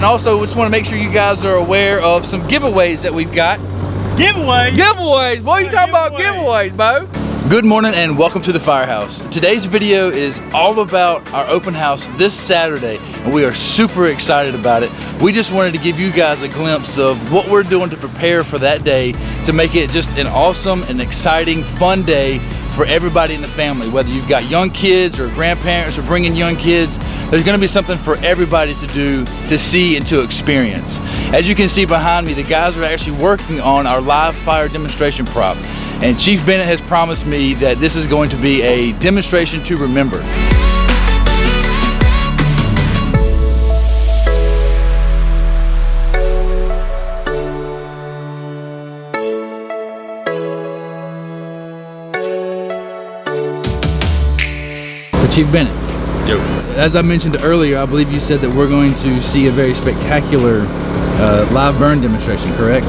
And also, we just want to make sure you guys are aware of some giveaways that we've got. Giveaways? Giveaways! What are you talking about giveaways, Bo? Good morning and welcome to the Firehouse. Today's video is all about our open house this Saturday, and we are super excited about it. We just wanted to give you guys a glimpse of what we're doing to prepare for that day, to make it just an awesome and exciting, fun day for everybody in the family. Whether you've got young kids or grandparents or bringing young kids, there's gonna be something for everybody to do, to see, and to experience. As you can see behind me, the guys are actually working on our live fire demonstration prop. And Chief Bennett has promised me that this is going to be a demonstration to remember. So Chief Bennett, yo. As I mentioned earlier, I believe you said that we're going to see a very spectacular live burn demonstration, correct?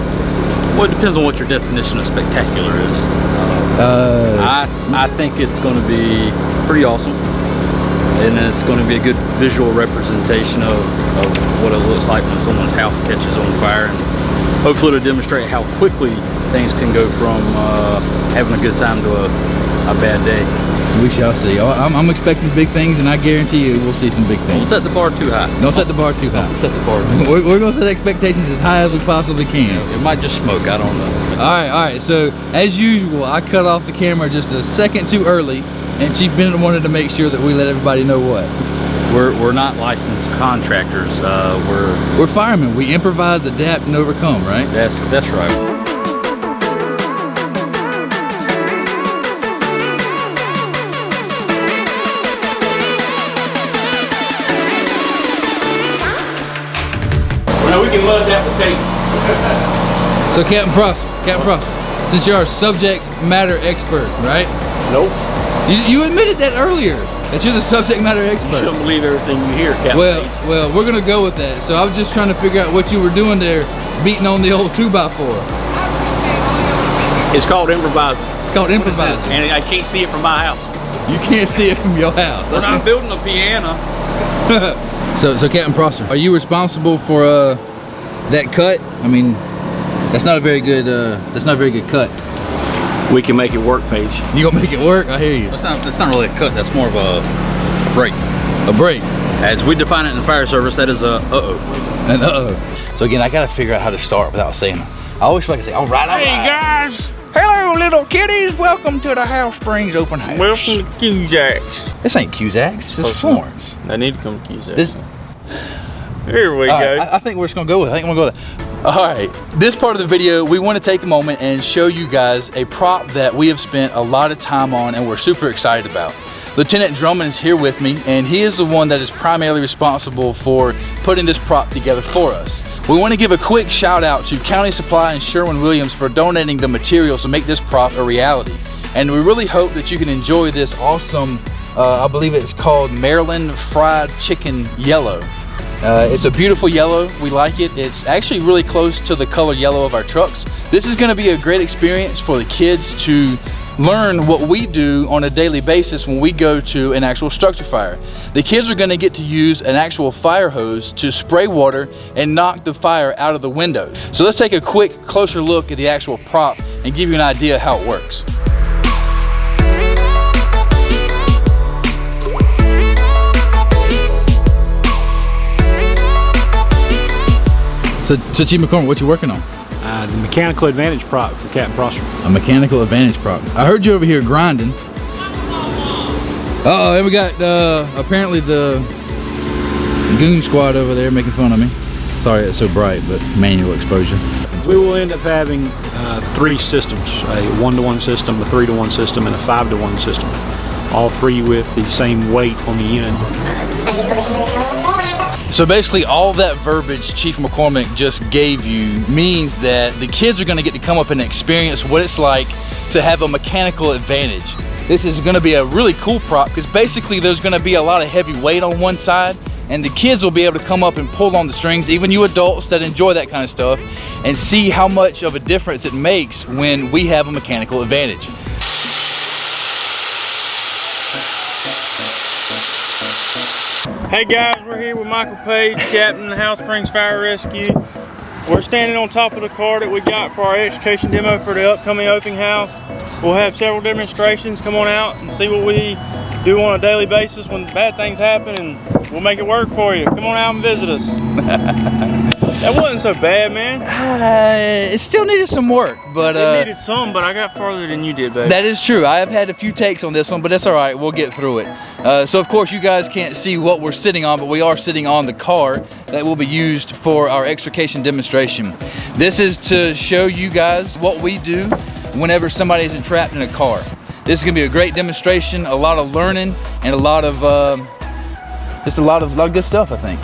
Well, it depends on what your definition of spectacular is. I think it's going to be pretty awesome, and it's going to be a good visual representation of what it looks like when someone's house catches on fire, and hopefully to demonstrate how quickly things can go from having a good time to a bad day. We shall see. I'm expecting big things, and I guarantee you we'll see some big things. Don't set the bar too high. Don't set the bar too high. Don't set the bar. We're going to set expectations as high as we possibly can. It might just smoke, I don't know. All right. So as usual, I cut off the camera just a second too early, and Chief Bennett wanted to make sure that we let everybody know what. We're not licensed contractors. We're firemen. We improvise, adapt, and overcome, right? That's right. We can love that potato. So Captain Frost, since you're our subject matter expert, right? Nope. You admitted that earlier, that you're the subject matter expert. You shouldn't believe everything you hear, Captain. Well, we're gonna go with that. So I was just trying to figure out what you were doing there, beating on the old 2x4. It's called improvising. It's called improvising. And I can't see it from my house. You can't see it from your house. We're not building a piano. So Captain Prosser, are you responsible for that cut? I mean, that's not a very good cut. We can make it work, Paige. You gonna make it work? I hear you. That's not really a cut. That's more of a break. A break. As we define it in the fire service, that is a uh-oh. An uh-oh. So again, I gotta figure out how to start without saying it. I always feel like I say, all right. Hey guys. Hello, little kiddies. Welcome to the House Springs open house. Welcome to Cusack's. This ain't Cusack's. This is Florence. I need to come to Cusack's. Here we go. Right, I think we're just gonna go with it. I think I'm gonna go with it. All right, this part of the video, we want to take a moment and show you guys a prop that we have spent a lot of time on and we're super excited about. Lieutenant Drummond is here with me, and he is the one that is primarily responsible for putting this prop together for us. We want to give a quick shout out to County Supply and Sherwin-Williams for donating the materials to make this prop a reality. And we really hope that you can enjoy this awesome, I believe it's called Maryland Fried Chicken Yellow. It's a beautiful yellow. We like it. It's actually really close to the color yellow of our trucks. This is going to be a great experience for the kids to learn what we do on a daily basis when we go to an actual structure fire. The kids are going to get to use an actual fire hose to spray water and knock the fire out of the window. So let's take a quick closer look at the actual prop and give you an idea how it works. So Chief McCormick, what you working on? The mechanical advantage prop for Captain Prosser. A mechanical advantage prop. I heard you over here grinding. Uh-oh, and we got apparently the goon squad over there making fun of me. Sorry it's so bright, but manual exposure. We will end up having 3 systems, a 1-to-1 system, a 3-to-1 system, and a 5-to-1 system. All 3 with the same weight on the end. So basically all that verbiage Chief McCormick just gave you means that the kids are gonna get to come up and experience what it's like to have a mechanical advantage. This is gonna be a really cool prop because basically there's gonna be a lot of heavy weight on one side, and the kids will be able to come up and pull on the strings, even you adults that enjoy that kind of stuff, and see how much of a difference it makes when we have a mechanical advantage. Hey guys, we're here with Michael Page, Captain of House Springs Fire Rescue. We're standing on top of the car that we got for our education demo for the upcoming open house. We'll have several demonstrations. Come on out and see what we do on a daily basis when bad things happen, and we'll make it work for you. Come on out and visit us. That wasn't so bad, man. It still needed some work, but It needed some, but I got farther than you did, baby. that is true. I have had a few takes on this one, but that's all right. We'll get through it. So of course you guys can't see what we're sitting on, but we are sitting on the car that will be used for our extrication demonstration. This is to show you guys what we do whenever somebody is entrapped in a car. This is gonna be a great demonstration, a lot of learning, and a lot of just a lot of good stuff, I think.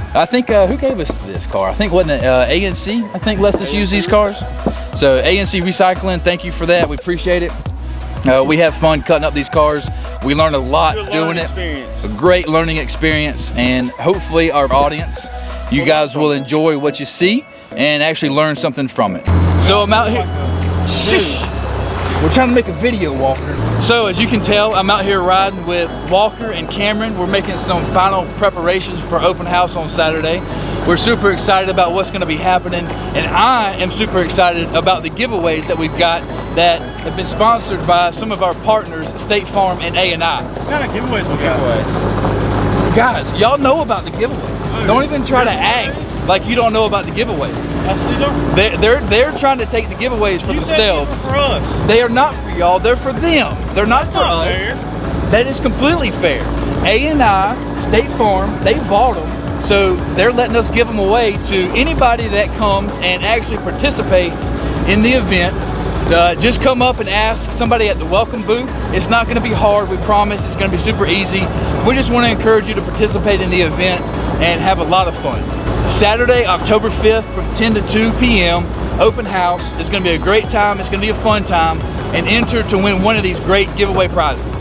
Who gave us this car? I think, wasn't it ANC? I think lets us use these cars. So ANC Recycling, thank you for that. We appreciate it. We have fun cutting up these cars. We learn a lot doing it. A great learning experience, and hopefully our audience, you guys will enjoy what you see and actually learn something from it. So I'm out here. Shh. We're trying to make a video, Walker. So as you can tell, I'm out here riding with Walker and Cameron. We're making some final preparations for open house on Saturday. We're super excited about what's gonna be happening, and I am super excited about the giveaways that we've got that have been sponsored by some of our partners, State Farm and A&I. What kind of giveaways we got? Guys, y'all know about the giveaways. Don't even try to act like you don't know about the giveaways. They're trying to take the giveaways for themselves. For us. They are not for y'all, they're for them. They're not for us. Fair. That is completely fair. A&I, State Farm, they bought them, so they're letting us give them away to anybody that comes and actually participates in the event. Just come up and ask somebody at the welcome booth. It's not gonna be hard, we promise. It's gonna be super easy. We just wanna encourage you to participate in the event and have a lot of fun. Saturday, October 5th from 10 to 2 p.m. open house. It's gonna be a great time, it's gonna be a fun time, and enter to win one of these great giveaway prizes.